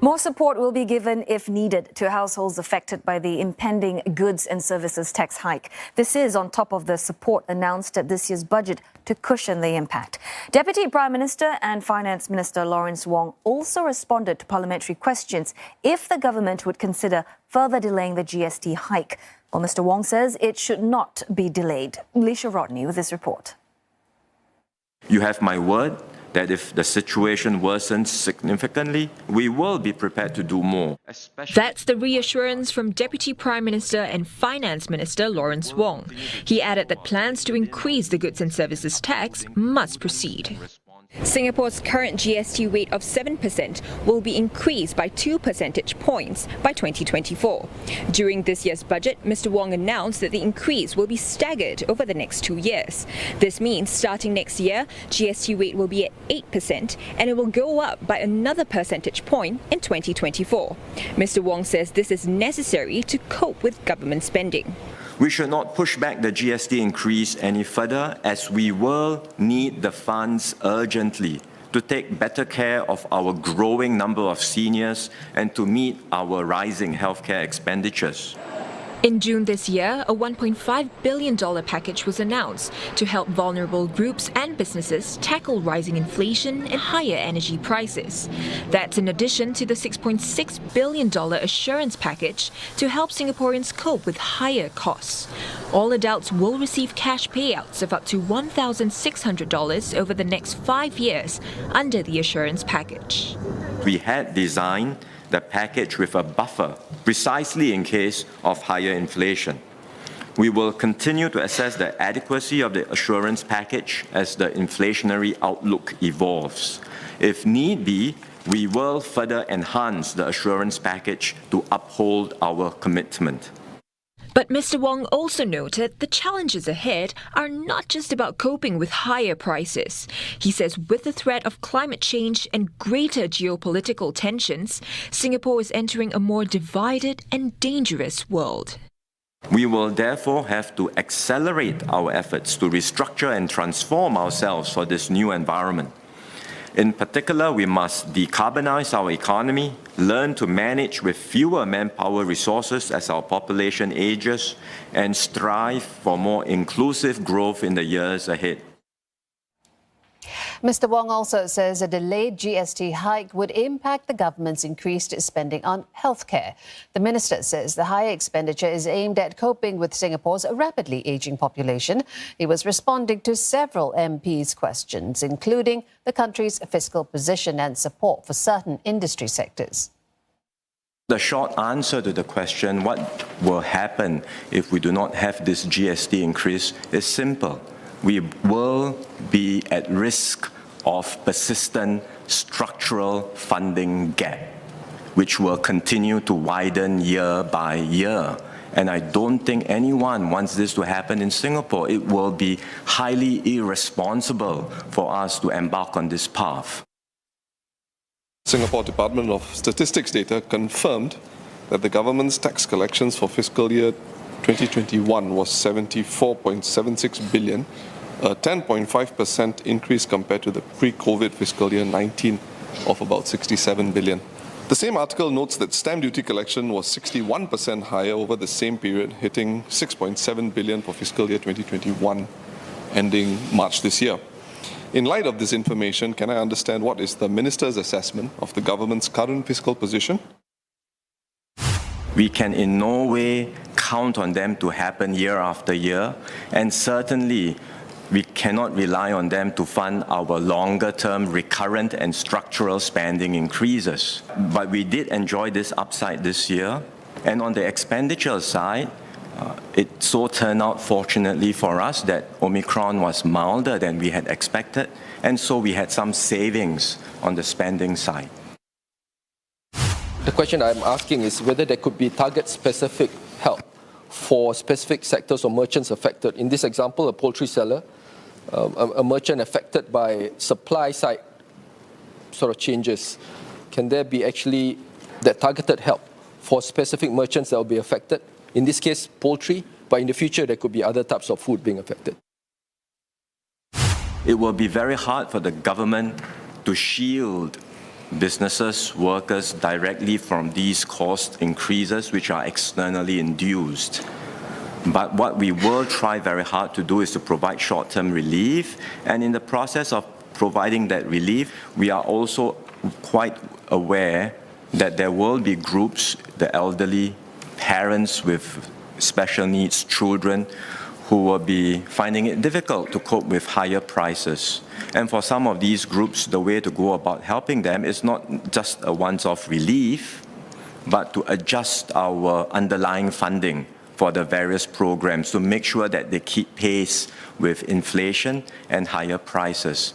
More support will be given, if needed, to households affected by the impending goods and services tax hike. This is on top of the support announced at this year's budget to cushion the impact. Deputy Prime Minister and Finance Minister Lawrence Wong also responded to parliamentary questions if the government would consider further delaying the GST hike. Well, Mr. Wong says it should not be delayed. Alicia Rodney with this report. You have my word that if the situation worsens significantly, we will be prepared to do more. That's the reassurance from Deputy Prime Minister and Finance Minister Lawrence Wong. He added that plans to increase the goods and services tax must proceed. Singapore's current GST rate of 7% will be increased by 2 percentage points by 2024. During this year's budget, Mr. Wong announced that the increase will be staggered over the next 2 years. This means starting next year, GST rate will be at 8% and it will go up by another percentage point in 2024. Mr. Wong says this is necessary to cope with government spending. We should not push back the GST increase any further, as we will need the funds urgently to take better care of our growing number of seniors and to meet our rising healthcare expenditures. In June this year, a $1.5 billion package was announced to help vulnerable groups and businesses tackle rising inflation and higher energy prices. That's in addition to the $6.6 billion assurance package to help Singaporeans cope with higher costs. All adults will receive cash payouts of up to $1,600 over the next 5 years under the assurance package. We had designed the package with a buffer, precisely in case of higher inflation. We will continue to assess the adequacy of the assurance package as the inflationary outlook evolves. If need be, we will further enhance the assurance package to uphold our commitment. But Mr. Wong also noted the challenges ahead are not just about coping with higher prices. He says with the threat of climate change and greater geopolitical tensions, Singapore is entering a more divided and dangerous world. We will therefore have to accelerate our efforts to restructure and transform ourselves for this new environment. In particular, we must decarbonize our economy, learn to manage with fewer manpower resources as our population ages, and strive for more inclusive growth in the years ahead. Mr. Wong also says a delayed GST hike would impact the government's increased spending on healthcare. The minister says the higher expenditure is aimed at coping with Singapore's rapidly ageing population. He was responding to several MPs' questions, including the country's fiscal position and support for certain industry sectors. The short answer to the question, what will happen if we do not have this GST increase, is simple. We will be at risk of persistent structural funding gap, which will continue to widen year by year. And I don't think anyone wants this to happen in Singapore. It will be highly irresponsible for us to embark on this path. Singapore Department of Statistics data confirmed that the government's tax collections for fiscal year 2021 was 74.76 billion, a 10.5% increase compared to the pre-COVID fiscal year 19 of about 67 billion. The same article notes that stamp duty collection was 61% higher over the same period, hitting 6.7 billion for fiscal year 2021, ending March this year. In light of this information, can I understand what is the Minister's assessment of the government's current fiscal position? We can in no way count on them to happen year after year, and certainly we cannot rely on them to fund our longer-term recurrent and structural spending increases. But we did enjoy this upside this year. And on the expenditure side, it so turned out, fortunately for us, that Omicron was milder than we had expected, and so we had some savings on the spending side. The question I'm asking is whether there could be target-specific help for specific sectors or merchants affected. In this example, a poultry seller, a merchant affected by supply-side sort of changes. Can there be actually that targeted help for specific merchants that will be affected? In this case, poultry, but in the future, there could be other types of food being affected. It will be very hard for the government to shield businesses, workers directly from these cost increases which are externally induced. But what we will try very hard to do is to provide short-term relief, and in the process of providing that relief, we are also quite aware that there will be groups, the elderly, parents with special needs, children, who will be finding it difficult to cope with higher prices. And for some of these groups, the way to go about helping them is not just a once-off relief, but to adjust our underlying funding for the various programs to make sure that they keep pace with inflation and higher prices.